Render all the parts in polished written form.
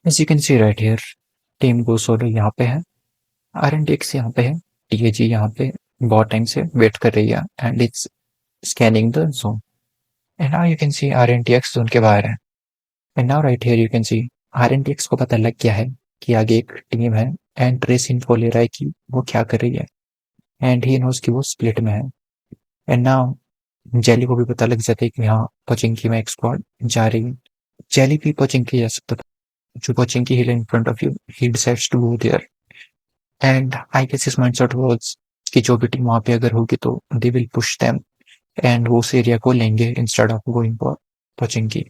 As you can see right here, team go solo यहाँ पे है, RNTX यहाँ पे है, TAG यहाँ पे बहुत टाइम से वेट कर रही है and it's scanning the zone. And now you can see RNTX zone के बाहर है। And now right here you can see RNTX को पता लग गया है कि आगे एक टीम है एंड ट्रेस इन्फो ले रहा है कि वो क्या कर रही है एंड ही नोज कि वो स्प्लिट में है। एंड नाउ जेली को भी पता लग जाता है कि हाँ पोचिंकी में एक स्क्वाड जा रही है। जेली भी पोचिंकी जा सकता था, जो Pochinki hill in front of you, he decides to go there and I guess his mindset was कि जो भी टीम वहां पे अगर होगी तो they will push them and वो उस एरिया को लेंगे instead of going for Pochinki.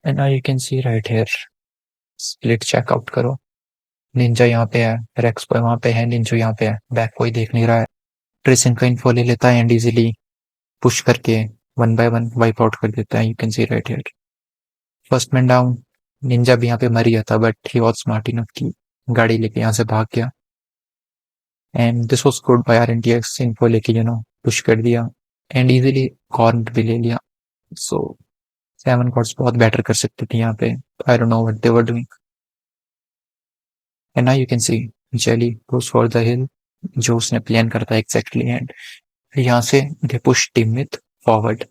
And now you can see right here, split checkout करो। निंजा यहाँ पे है, रेक्स वहां पे है, निंजो यहाँ पे है, बैक कोई देख नहीं रहा है। ट्रेसन का इन्फो ले लेता है एंड इजीली पुश करके 1 by 1 वाइप आउट कर देता है। You can see right here first man down. Ninja भी यहाँ पे मर गया था but he was smart enough की गाड़ी लेके यहाँ से भाग गया and this was good by RNTX, info लेके पुश कर दिया एंड इजीली कॉर्नर भी ले लिया। सो 7 कॉर्ड्स बहुत बेटर कर सकते थे यहाँ पे। आई don't know what they were doing. And now you can C jelly goes for the हिल, जो उसने प्लान करता है एग्जैक्टली एंड यहाँ से they push team with forward.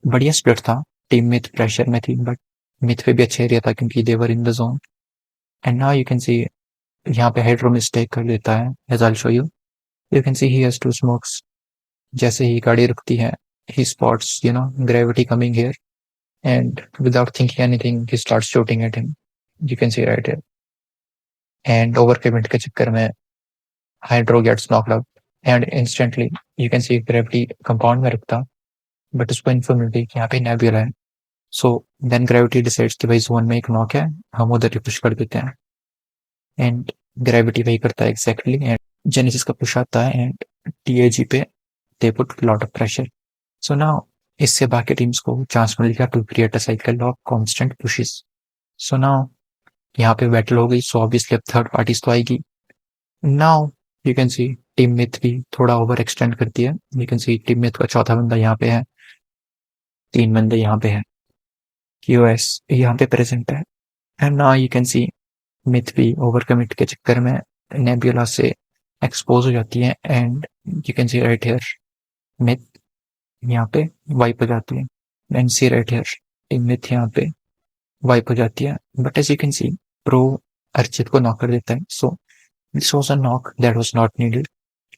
बढ़िया स्प्लिट था, टीम मिथ प्रेशर में थी बट मिथ पे भी अच्छा एरिया था क्योंकि they were in the zone. And now you can see यहाँ पे हेड्रो मिस्टेक कर लेता है, as I will show you. You can see he has two smokes. जैसे ही गाड़ी रुकती है he spots gravity coming here and without thinking anything he starts shooting at him, you can see right here। and overcommit के चक्कर में hydro gates knocked out and instantly you can see Gravity compound में रुकता but उसको inform मिलती कि यहाँ पे नेबुला है। सो देन ग्रेविटी डिसाइड्स कि भाई जोन में एक नॉक है, हम उधर ही पुश कर देते हैं एंड ग्रेविटी वही करता है एग्जैक्टली एंड जेनेसिस का पुश आता है एंड TAG पे they put lot of pressure. So now इससे बाकी टीम्स को चांस मिल गया to create a cycle of constant pushes. So now यहाँ पे बैटल हो गई, सो ऑब्वियसली अब थर्ड पार्टीज तो आएगी। Now you can see team Myth भी थोड़ा ओवर एक्सटेंड करती है। You can see team Myth का चौथा बंदा यहाँ पे है, 3 बंदे यहाँ पे है, QS यहाँ पे प्रेजेंट है। And now you can see Myth भी ओवर कमिट के चक्कर में नेबुला से एक्सपोज हो जाती है and you can see right here Myth यहाँ पे वाइप हो जाती है and see right here team Myth यहाँ पे वाइप हो जाती है but as you can see pro Archit को नॉक कर देता है। So this was a knock that was not needed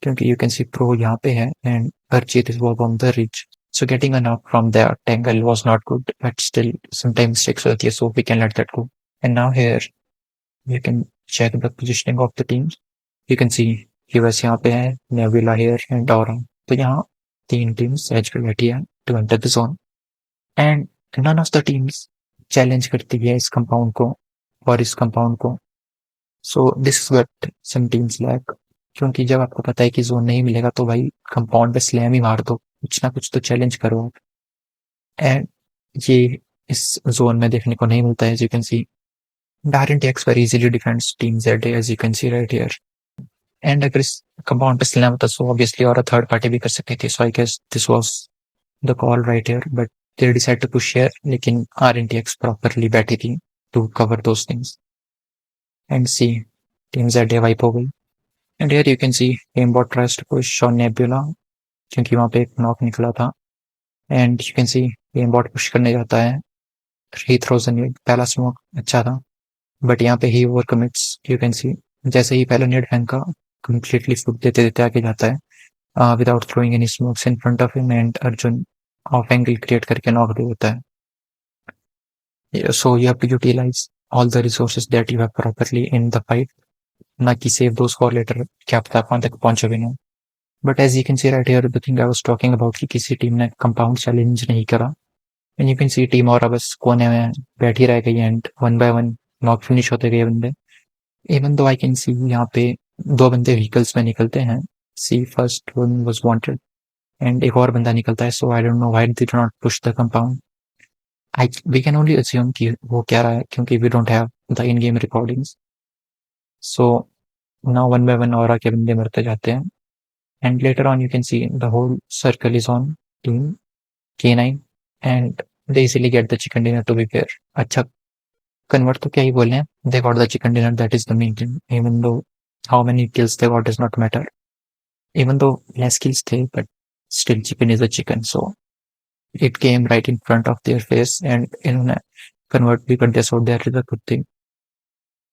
क्योंकि यू कैन सी प्रो यहाँ पे है and Archit is walk on the rich. So getting a knock from that angle was not good, but still sometimes mistakes होती है, so we can let that go. And now here you can check the positioning of the teams. You can see US यहाँ पे है, Nebula here and Aura. तो यहाँ 3 teams edge पे बैठी है to enter the zone. And none of the teams challenge करती है इस compound को और इस compound को. So this is what some teams lack. क्योंकि जब आपको पता है कि जोन नहीं मिलेगा तो भाई कंपाउंड पे स्लैम ही मार दो, कुछ ना कुछ तो चैलेंज करो। एंड ये इस जोन में देखने को नहीं मिलता है। As you can see RNTX very easily defends team Z, as you can see right here. And अगर इस कंपाउंड पे स्लैम होता सो ऑब्वियसली और थर्ड पार्टी भी कर सकती थी। So I guess this was the call right here but they decide to push here, लेकिन RNTX प्रॉपरली बैठी थी to cover those things. And see team Z wipe हो गई। And here you can see Mbot tries to push on Nebula क्योंकि वहां पे एक knock निकला था and you can see Mbot push करने जाता है, ही थ्रोज अ नेड। पहला स्मोक अच्छा था बट यहाँ पे ही over commits. You can see जैसे ही पहला नेड फेंका कंप्लीटली फुट देते देते आगे जाता है without throwing any smokes in front of him and Arjun off angle create करके नॉक दे देता है। So you have to utilise all the resources that you have properly in the fight, ना कि सेव दोस फॉर लेटर, क्या पता कौन तक पहुंचे भी नहीं। But as you can see right here the thing I was talking about कि किसी टीम ने कंपाउंड चैलेंज नहीं करा and you can see team और बस कोने में बैठी रह गई एंड 1 by 1 नॉक फिनिश होते गए बंदे। Even though I can see यहाँ पे 2 बंदे व्हीकल्स में निकलते हैं, see first one was wanted and एक और बंदा निकलता है। So I don't know why they did not push the compound. I we can only assume कि वो क्या रहा है क्योंकि we don't have the in game recordings. So now 1 by 1 और के बंदे मरते जाते हैं and later on you can see the whole circle is on team K9 and they easily get the chicken dinner to be fair. अच्छा, convert तो क्या ही बोले हैं, they got the chicken dinner, that is the main thing. Even though how many kills they got does not matter. Even though less kills थे, but still chicken is a chicken. So it came right in front of their face and इन्होंने convert भी कर दिया. So that is a good thing.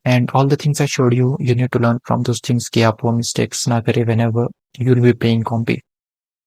And all the things I showed you, you need to learn from those things कि आप वो mistakes ना करें whenever you will be playing compy.